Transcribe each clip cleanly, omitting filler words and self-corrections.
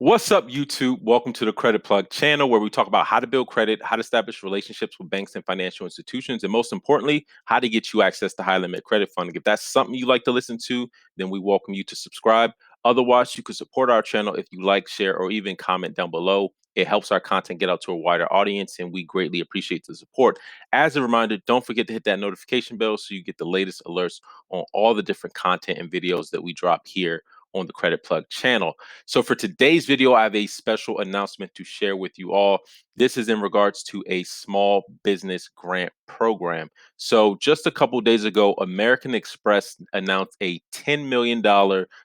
What's up, YouTube? Welcome to the Credit Plug channel where we talk about how to build credit, how to establish relationships with banks and financial institutions, and most importantly, how to get you access to high limit credit funding. If that's something you like to listen to, then we welcome you to subscribe. Otherwise, you can support our channel if you like, share, or even comment down below. It helps our content get out to a wider audience, and we greatly appreciate the support. As a reminder, don't forget to hit that notification bell so you get the latest alerts on all the different content and videos that we drop here on the Credit Plug channel. So for today's video, I have a special announcement to share with you all. This is in regards to a small business grant program. So just a couple days ago, American Express announced a $10 million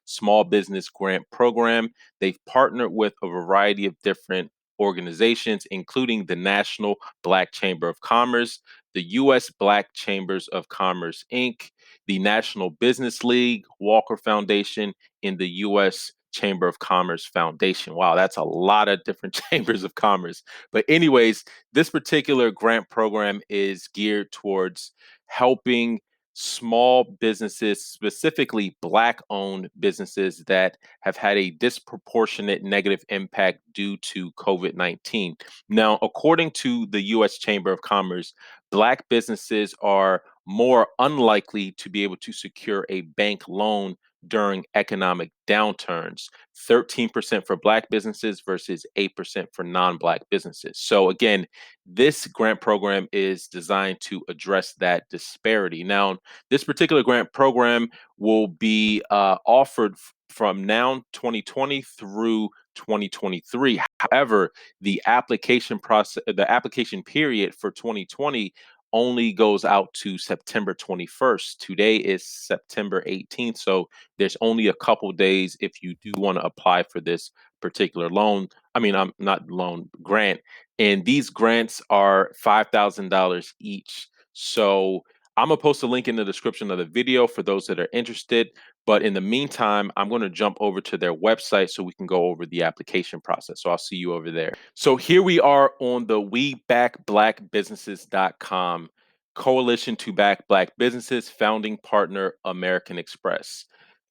small business grant program. They've partnered with a variety of different organizations, including the National Black Chamber of Commerce, the U.S. Black Chambers of Commerce, Inc., the National Business League, Walker Foundation, in the U.S. Chamber of Commerce Foundation. Wow, that's a lot of different chambers of commerce. But, anyways, this particular grant program is geared towards helping small businesses, specifically Black owned businesses that have had a disproportionate negative impact due to COVID-19. Now, according to the U.S. Chamber of Commerce, Black businesses are more unlikely to be able to secure a bank loan during economic downturns. 13% for Black businesses versus 8% for non-Black businesses. So again, this grant program is designed to address that disparity. Now, this particular grant program will be offered from now 2020 through 2023. However, the application period for 2020 only goes out to September 21st. Today is September 18th. So there's only a couple days if you do want to apply for this particular loan. I mean, I'm not loan grant. And these grants are $5,000 each. So I'm gonna post a link in the description of the video for those that are interested. But in the meantime, I'm going to jump over to their website so we can go over the application process. So I'll see you over there. So here we are on the WeBackBlackBusinesses.com Coalition to Back Black Businesses, founding partner American Express.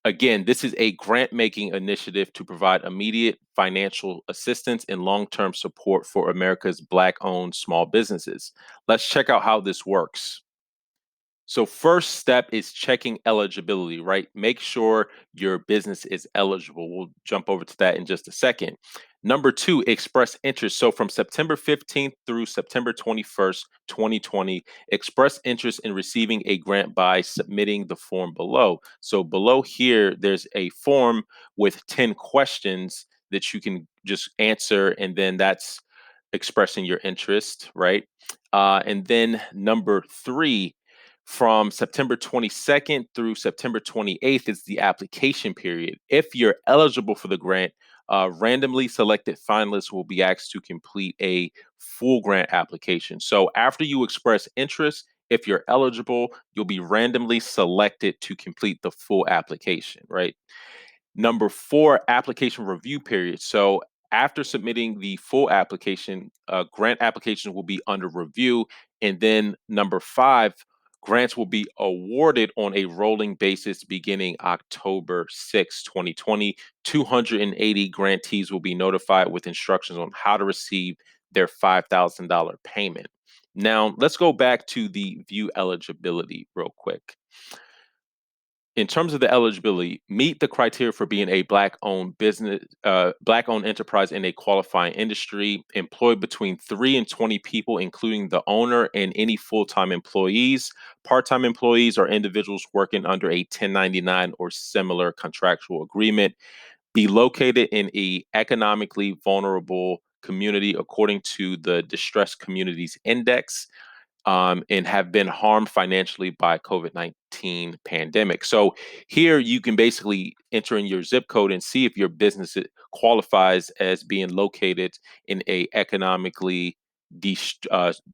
Again, this is a grant making initiative to provide immediate financial assistance and long term support for America's Black owned small businesses. Let's check out how this works. So first step is checking eligibility, right? Make sure your business is eligible. We'll jump over to that in just a second. Number two, express interest. So from September 15th through September 21st, 2020, express interest in receiving a grant by submitting the form below. So below here, there's a form with 10 questions that you can just answer, and then that's expressing your interest, right? And then number three, from September 22nd through September 28th is the application period. If you're eligible for the grant, randomly selected finalists will be asked to complete a full grant application. So after you express interest, if you're eligible, you'll be randomly selected to complete the full application, right? Number four, application review period. So after submitting the full application, grant applications will be under review. And then number five, grants will be awarded on a rolling basis beginning October 6, 2020. 280 grantees will be notified with instructions on how to receive their $5,000 payment. Now, let's go back to the view eligibility real quick. In terms of the eligibility, meet the criteria for being a Black-owned business, Black-owned enterprise in a qualifying industry, employ between 3 and 20 people, including the owner and any full-time employees. Part-time employees are individuals working under a 1099 or similar contractual agreement. Be located in a economically vulnerable community according to the Distressed Communities Index, and have been harmed financially by COVID-19 pandemic. So here you can basically enter in your zip code and see if your business qualifies as being located in a economically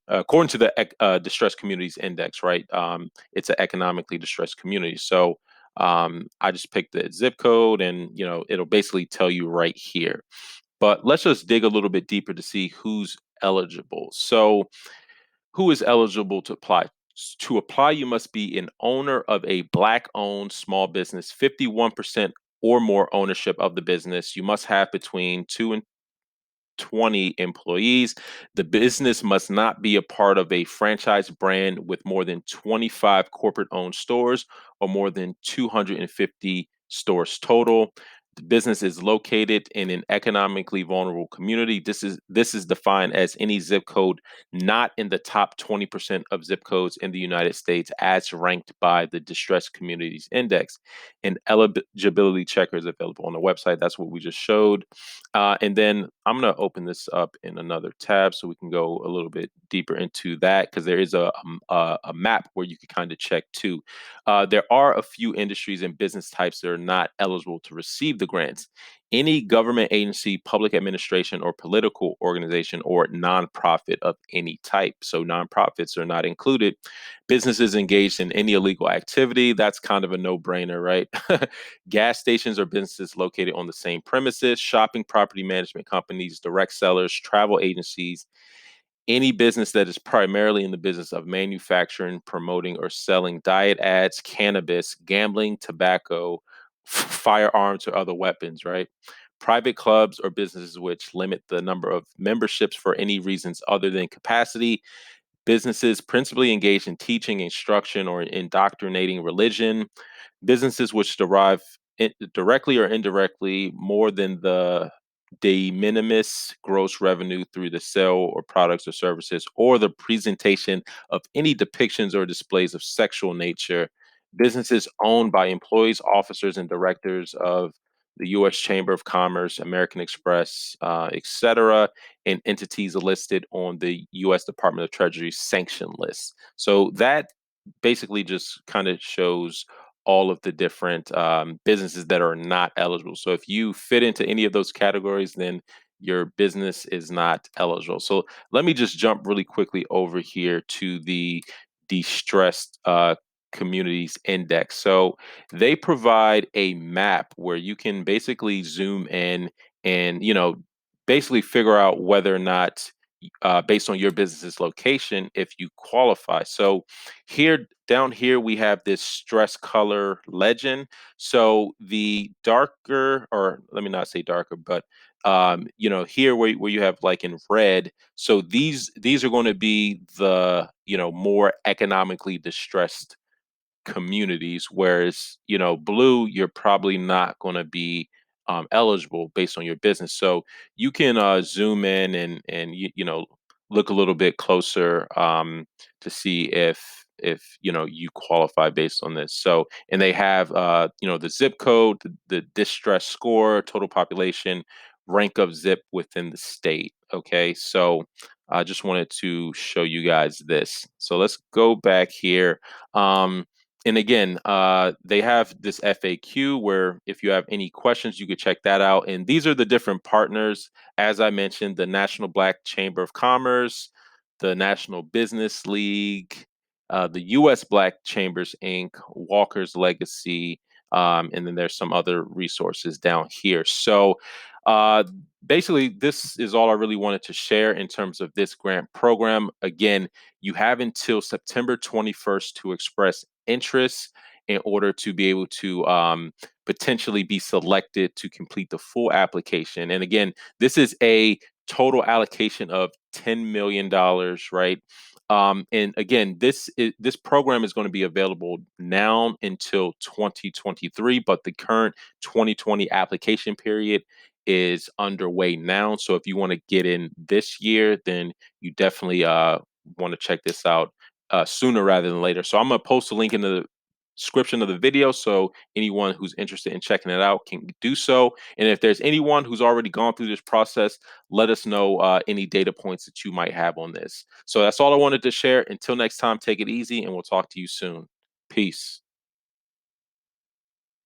according to the Distressed Communities Index, right? It's an economically distressed community. So I just picked the zip code, and it'll basically tell you right here. But let's just dig a little bit deeper to see who's eligible. So who is eligible to apply? To apply, you must be an owner of a Black-owned small business. 51% or more ownership of the business. You must have between 2 and 20 employees. The business must not be a part of a franchise brand with more than 25 corporate owned stores or more than 250 stores total. The business is located in an economically vulnerable community. This is defined as any zip code not in the top 20% of zip codes in the United States as ranked by the Distressed Communities Index. And eligibility checker is available on the website. That's what we just showed. And then I'm going to open this up in another tab so we can go a little bit deeper into that because there is a map where you can kind of check too. There are a few industries and business types that are not eligible to receive the grants. Any government agency, public administration, or political organization or nonprofit of any type. So nonprofits are not included. Businesses engaged in any illegal activity, that's kind of a no-brainer, right? Gas stations or businesses located on the same premises, shopping property management companies, direct sellers, travel agencies, any business that is primarily in the business of manufacturing, promoting, or selling diet ads, cannabis, gambling, tobacco, firearms, or other weapons, right? Private clubs or businesses which limit the number of memberships for any reasons other than capacity. Businesses principally engaged in teaching, instruction, or indoctrinating religion. Businesses which derive directly or indirectly more than the de minimis gross revenue through the sale or products or services or the presentation of any depictions or displays of sexual nature. Businesses owned by employees, officers, and directors of the U.S. Chamber of Commerce, American Express, etc., and entities listed on the U.S. Department of Treasury sanction list. So that basically just kind of shows all of the different businesses that are not eligible. So if you fit into any of those categories, then your business is not eligible. So let me just jump really quickly over here to the distressed communities index. So they provide a map where you can basically zoom in and basically figure out whether or not based on your business's location if you qualify. So here down here we have this stress color legend. So the darker, or let me not say darker, but here where you have like in red, so these are going to be the more economically distressed communities, whereas blue, you're probably not going to be eligible based on your business. So you can zoom in and look a little bit closer to see if you qualify based on this. So and they have the zip code, the distress score, total population, rank of zip within the state. Okay, so I just wanted to show you guys this. So let's go back here. And again, they have this FAQ where if you have any questions, you could check that out. And these are the different partners. As I mentioned, the National Black Chamber of Commerce, the National Business League, the U.S. Black Chambers Inc., Walker's Legacy, and then there's some other resources down here. So uh, basically, this is all I really wanted to share in terms of this grant program. Again, you have until September 21st to express interest in order to be able to potentially be selected to complete the full application. And again, this is a total allocation of $10 million, right? And again, this program is going to be available now until 2023, but the current 2020 application period is underway now. So if you want to get in this year, then you definitely want to check this out sooner rather than later. So I'm going to post a link in the description of the video so anyone who's interested in checking it out can do so. And if there's anyone who's already gone through this process, let us know any data points that you might have on this. So that's all I wanted to share. Until next time, take it easy and we'll talk to you soon. Peace.